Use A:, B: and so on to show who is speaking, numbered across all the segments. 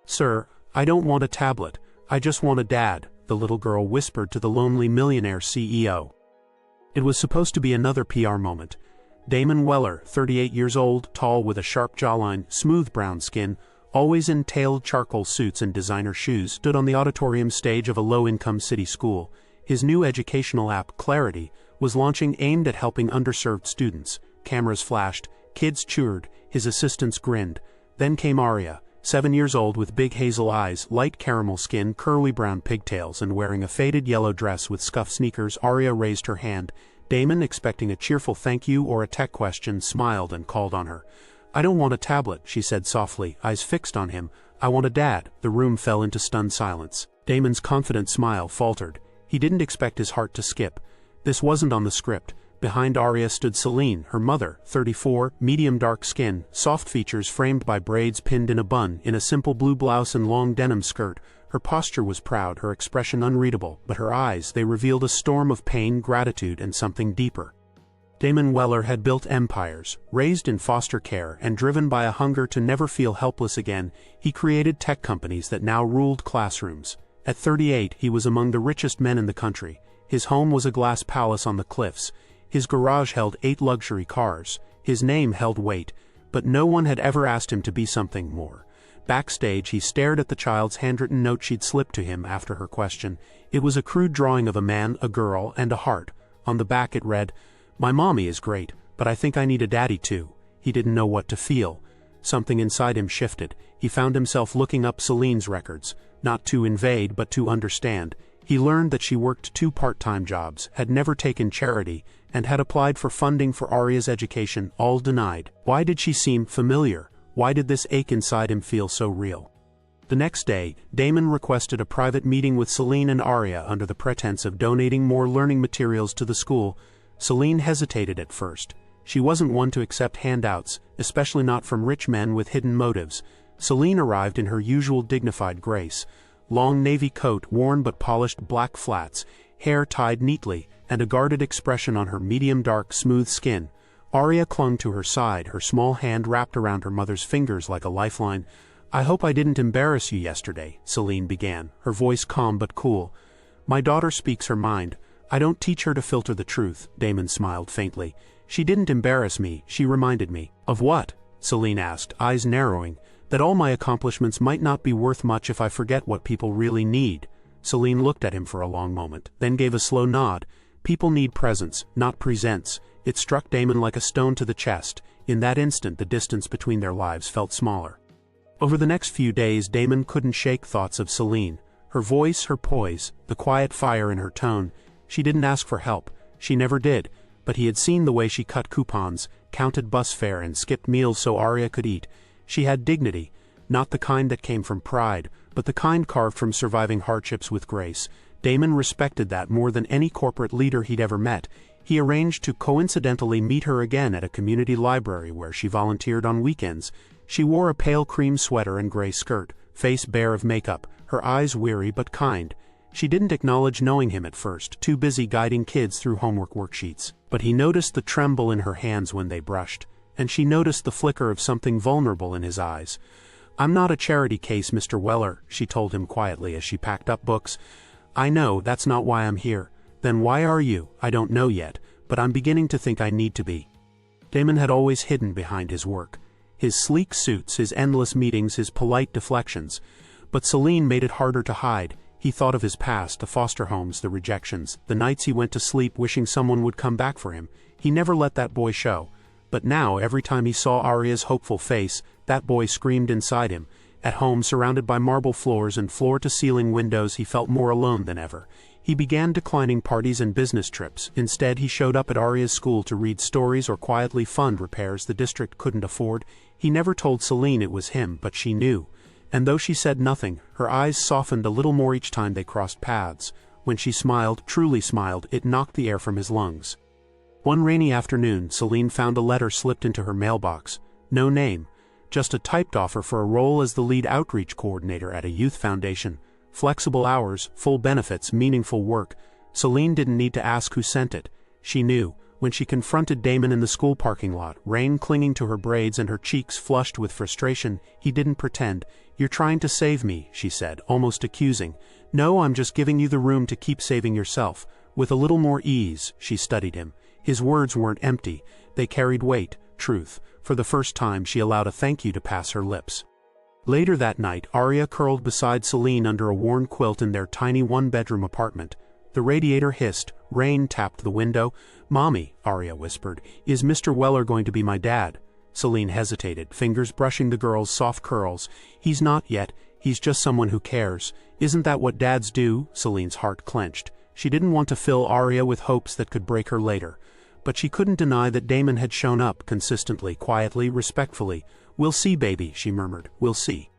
A: "Sir, I don't want a tablet, I just want a dad," the little girl whispered to the lonely Millionaire CEO. It was supposed to be another PR moment. Damon Weller, 38 years old, tall with a sharp jawline, smooth brown skin, always in tailed charcoal suits and designer shoes, stood on the auditorium stage of a low-income city school. His new educational app, Clarity, was launching, aimed at helping underserved students. Cameras flashed, kids cheered, his assistants grinned. Then came Aria, 7 years old with big hazel eyes, light caramel skin, curly brown pigtails, and wearing a faded yellow dress with scuffed sneakers. Aria raised her hand. Damon, expecting a cheerful thank you or a tech question, smiled and called on her. "I don't want a tablet," she said softly, eyes fixed on him. "I want a dad." The room fell into stunned silence. Damon's confident smile faltered. He didn't expect his heart to skip. This wasn't on the script. Behind Aria stood Celine, her mother, 34, medium dark skin, soft features framed by braids pinned in a bun, in a simple blue blouse and long denim skirt. Her posture was proud, her expression unreadable, but her eyes, they revealed a storm of pain, gratitude, and something deeper. Damon Weller had built empires, raised in foster care, and driven by a hunger to never feel helpless again, he created tech companies that now ruled classrooms. At 38, he was among the richest men in the country. His home was a glass palace on the cliffs. His garage held 8 luxury cars. His name held weight, but no one had ever asked him to be something more. Backstage, he stared at the child's handwritten note she'd slipped to him after her question. It was a crude drawing of a man, a girl, and a heart. On the back it read, "My mommy is great, but I think I need a daddy too." He didn't know what to feel. Something inside him shifted. He found himself looking up Celine's records, not to invade but to understand. He learned that she worked 2 part-time jobs, had never taken charity, and had applied for funding for Aria's education, all denied. Why did she seem familiar? Why did this ache inside him feel so real? The next day, Damon requested a private meeting with Celine and Aria under the pretense of donating more learning materials to the school. Celine hesitated at first. She wasn't one to accept handouts, especially not from rich men with hidden motives. Celine arrived in her usual dignified grace. Long navy coat, worn but polished black flats, hair tied neatly, and a guarded expression on her medium-dark, smooth skin. Aria clung to her side, her small hand wrapped around her mother's fingers like a lifeline. "I hope I didn't embarrass you yesterday," Celine began, her voice calm but cool. "My daughter speaks her mind. I don't teach her to filter the truth," Damon smiled faintly. "She didn't embarrass me, she reminded me." "Of what?" Celine asked, eyes narrowing. "That all my accomplishments might not be worth much if I forget what people really need." Celine looked at him for a long moment, then gave a slow nod. "People need presence, not presents." It struck Damon like a stone to the chest. In that instant, the distance between their lives felt smaller. Over the next few days, Damon couldn't shake thoughts of Celine. Her voice, her poise, the quiet fire in her tone. She didn't ask for help. She never did. But he had seen the way she cut coupons, counted bus fare, and skipped meals so Aria could eat. She had dignity, not the kind that came from pride, but the kind carved from surviving hardships with grace. Damon respected that more than any corporate leader he'd ever met. He arranged to coincidentally meet her again at a community library where she volunteered on weekends. She wore a pale cream sweater and gray skirt, face bare of makeup, her eyes weary but kind. She didn't acknowledge knowing him at first, too busy guiding kids through homework worksheets. But he noticed the tremble in her hands when they brushed, and she noticed the flicker of something vulnerable in his eyes. "I'm not a charity case, Mr. Weller," she told him quietly as she packed up books. "I know, that's not why I'm here." "Then why are you?" "I don't know yet, but I'm beginning to think I need to be." Damon had always hidden behind his work. His sleek suits, his endless meetings, his polite deflections. But Celine made it harder to hide. He thought of his past, the foster homes, the rejections, the nights he went to sleep wishing someone would come back for him. He never let that boy show. But now, every time he saw Aria's hopeful face, that boy screamed inside him. At home, surrounded by marble floors and floor-to-ceiling windows, he felt more alone than ever. He began declining parties and business trips. Instead, he showed up at Aria's school to read stories or quietly fund repairs the district couldn't afford. He never told Celine it was him, but she knew. And though she said nothing, her eyes softened a little more each time they crossed paths. When she smiled, truly smiled, it knocked the air from his lungs. One rainy afternoon, Celine found a letter slipped into her mailbox. No name, just a typed offer for a role as the lead outreach coordinator at a youth foundation. Flexible hours, full benefits, meaningful work. Celine didn't need to ask who sent it. She knew. When she confronted Damon in the school parking lot, rain clinging to her braids and her cheeks flushed with frustration, he didn't pretend. "You're trying to save me," she said, almost accusing. "No, I'm just giving you the room to keep saving yourself." With a little more ease, she studied him. His words weren't empty. They carried weight, truth. For the first time, she allowed a thank you to pass her lips. Later that night, Arya curled beside Celine under a worn quilt in their tiny one-bedroom apartment. The radiator hissed. Rain tapped the window. "Mommy," Arya whispered, "is Mr. Weller going to be my dad?" Celine hesitated, fingers brushing the girl's soft curls. "He's not yet. He's just someone who cares. Isn't that what dads do?" Celine's heart clenched. She didn't want to fill Arya with hopes that could break her later. But she couldn't deny that Damon had shown up, consistently, quietly, respectfully. "We'll see, baby," she murmured. "We'll see."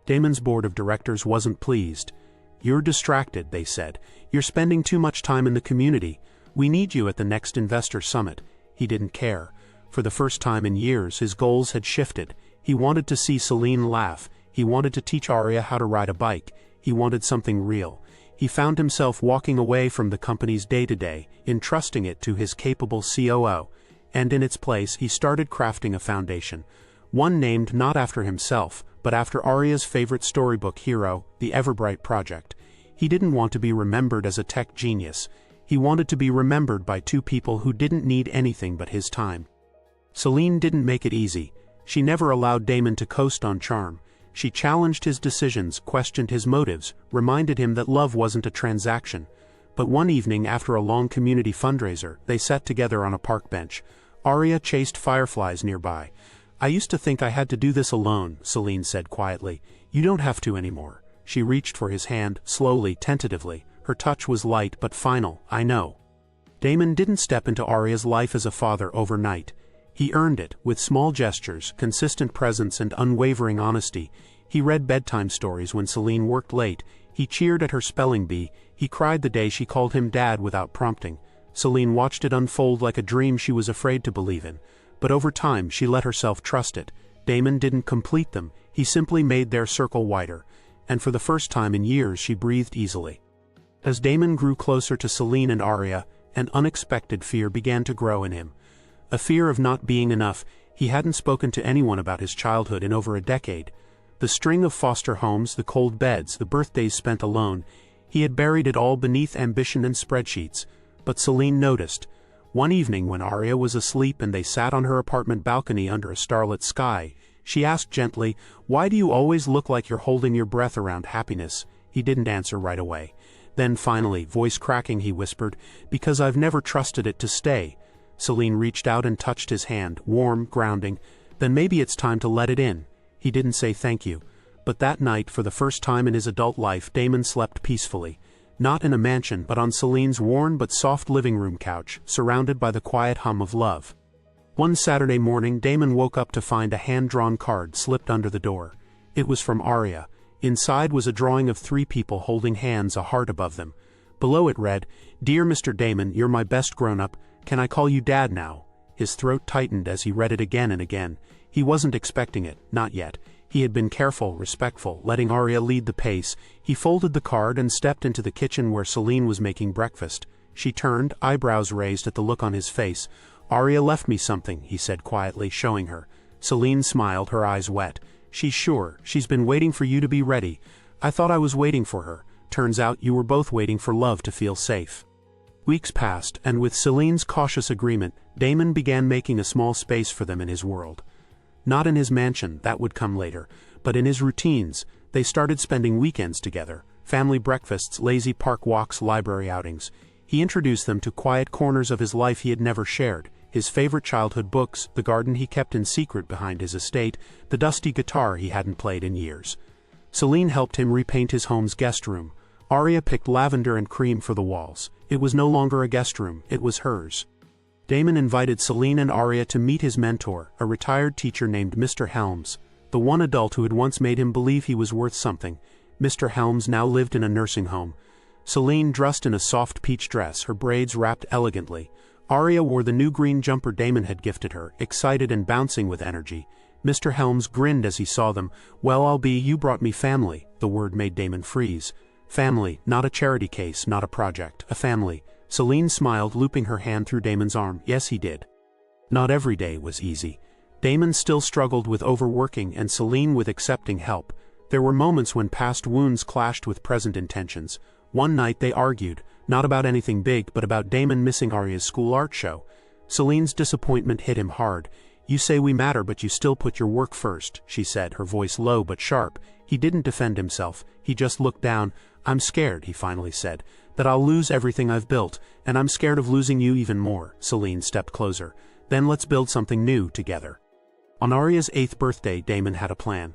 A: Damon's board of directors wasn't pleased. "You're distracted," they said. "You're spending too much time in the community. We need you at the next investor summit." He didn't care. For the first time in years, his goals had shifted. He wanted to see Celine laugh. He wanted to teach Arya how to ride a bike. He wanted something real. He found himself walking away from the company's day-to-day, entrusting it to his capable COO. And in its place, he started crafting a foundation. One named not after himself, but after Arya's favorite storybook hero, the Everbright Project. He didn't want to be remembered as a tech genius. He wanted to be remembered by two people who didn't need anything but his time. Celine didn't make it easy. She never allowed Damon to coast on charm. She challenged his decisions, questioned his motives, reminded him that love wasn't a transaction. But one evening after a long community fundraiser, they sat together on a park bench. Arya chased fireflies nearby. "I used to think I had to do this alone," Celine said quietly. "You don't have to anymore." She reached for his hand, slowly, tentatively. Her touch was light but final. "I know." Damon didn't step into Arya's life as a father overnight. He earned it, with small gestures, consistent presence and unwavering honesty. He read bedtime stories when Celine worked late. He cheered at her spelling bee. He cried the day she called him dad without prompting. Celine watched it unfold like a dream she was afraid to believe in. But over time, she let herself trust it. Damon didn't complete them. He simply made their circle wider. And for the first time in years, she breathed easily. As Damon grew closer to Celine and Arya, an unexpected fear began to grow in him. A fear of not being enough. He hadn't spoken to anyone about his childhood in over a decade. The string of foster homes, the cold beds, the birthdays spent alone. He had buried it all beneath ambition and spreadsheets. But Celine noticed. One evening when Arya was asleep and they sat on her apartment balcony under a starlit sky, she asked gently, "Why do you always look like you're holding your breath around happiness?" He didn't answer right away. Then finally, voice cracking, he whispered, "Because I've never trusted it to stay." Celine reached out and touched his hand, warm, grounding. "Then maybe it's time to let it in." He didn't say thank you. But that night, for the first time in his adult life, Damon slept peacefully. Not in a mansion, but on Celine's worn but soft living room couch, surrounded by the quiet hum of love. One Saturday morning, Damon woke up to find a hand-drawn card slipped under the door. It was from Arya. Inside was a drawing of three people holding hands, a heart above them. Below it read, "Dear Mr. Damon, you're my best grown-up. Can I call you Dad now?" His throat tightened as he read it again and again. He wasn't expecting it, not yet. He had been careful, respectful, letting Arya lead the pace. He folded the card and stepped into the kitchen where Celine was making breakfast. She turned, eyebrows raised at the look on his face. "Arya left me something," he said quietly, showing her. Celine smiled, her eyes wet. "She's sure. She's been waiting for you to be ready. I thought I was waiting for her. Turns out you were both waiting for love to feel safe." Weeks passed, and with Celine's cautious agreement, Damon began making a small space for them in his world. Not in his mansion, that would come later, but in his routines. They started spending weekends together, family breakfasts, lazy park walks, library outings. He introduced them to quiet corners of his life he had never shared, his favorite childhood books, the garden he kept in secret behind his estate, the dusty guitar he hadn't played in years. Celine helped him repaint his home's guest room. Arya picked lavender and cream for the walls. It was no longer a guest room, it was hers. Damon invited Celine and Arya to meet his mentor, a retired teacher named Mr. Helms, the one adult who had once made him believe he was worth something. Mr. Helms now lived in a nursing home. Celine dressed in a soft peach dress, her braids wrapped elegantly. Arya wore the new green jumper Damon had gifted her, excited and bouncing with energy. Mr. Helms grinned as he saw them. "Well, I'll be, you brought me family." The word made Damon freeze. Family, not a charity case, not a project, a family. Celine smiled, looping her hand through Damon's arm. Yes, he did. Not every day was easy. Damon still struggled with overworking and Celine with accepting help. There were moments when past wounds clashed with present intentions. One night they argued, not about anything big but about Damon missing Aria's school art show. Celine's disappointment hit him hard. You say we matter but you still put your work first, she said, her voice low but sharp. He didn't defend himself, he just looked down. I'm scared, he finally said, that I'll lose everything I've built, and I'm scared of losing you even more. Celine stepped closer. Then let's build something new together. On Aria's 8th birthday, Damon had a plan.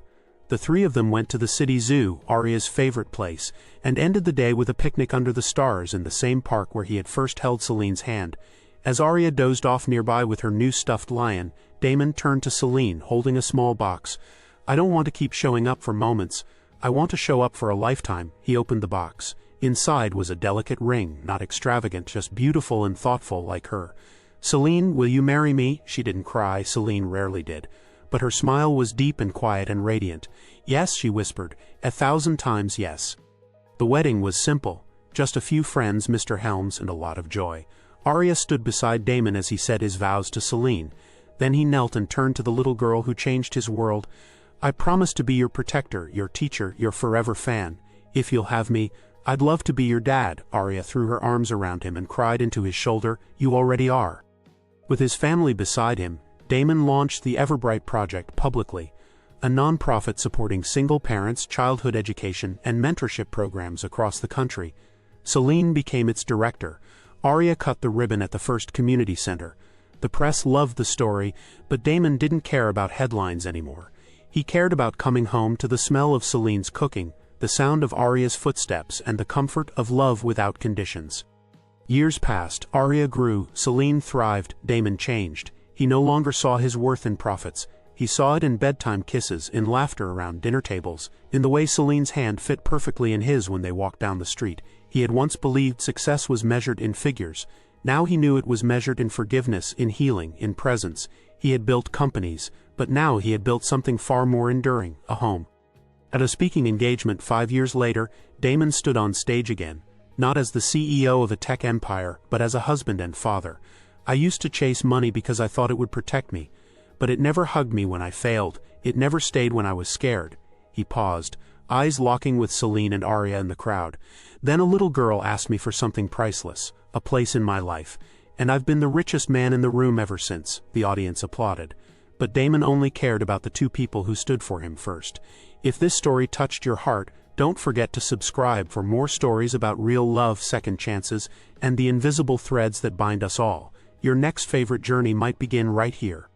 A: The three of them went to the city zoo, Aria's favorite place, and ended the day with a picnic under the stars in the same park where he had first held Celine's hand. As Aria dozed off nearby with her new stuffed lion, Damon turned to Celine, holding a small box. I don't want to keep showing up for moments. I want to show up for a lifetime. He opened the box. Inside was a delicate ring, not extravagant, just beautiful and thoughtful like her. Celine, will you marry me? She didn't cry, Celine rarely did. But her smile was deep and quiet and radiant. Yes, she whispered, 1,000 times yes. The wedding was simple. Just a few friends, Mr. Helms, and a lot of joy. Aria stood beside Damon as he said his vows to Celine. Then he knelt and turned to the little girl who changed his world. I promise to be your protector, your teacher, your forever fan. If you'll have me, I'd love to be your dad. Aria threw her arms around him and cried into his shoulder, You already are. With his family beside him, Damon launched the Everbright Project publicly, a non-profit supporting single parents, childhood education, and mentorship programs across the country. Celine became its director. Aria cut the ribbon at the first community center. The press loved the story, but Damon didn't care about headlines anymore. He cared about coming home to the smell of Celine's cooking, the sound of Aria's footsteps, and the comfort of love without conditions. Years passed, Aria grew, Celine thrived, Damon changed. He no longer saw his worth in profits. He saw it in bedtime kisses, in laughter around dinner tables, in the way Celine's hand fit perfectly in his when they walked down the street. He had once believed success was measured in figures. Now he knew it was measured in forgiveness, in healing, in presence. He had built companies, but now he had built something far more enduring, a home. At a speaking engagement 5 years later, Damon stood on stage again, not as the CEO of a tech empire, but as a husband and father. I used to chase money because I thought it would protect me, but it never hugged me when I failed. It never stayed when I was scared. He paused, eyes locking with Celine and Aria in the crowd. Then a little girl asked me for something priceless, a place in my life, and I've been the richest man in the room ever since. The audience applauded. But Damon only cared about the two people who stood for him first. If this story touched your heart, don't forget to subscribe for more stories about real love, second chances, and the invisible threads that bind us all. Your next favorite journey might begin right here.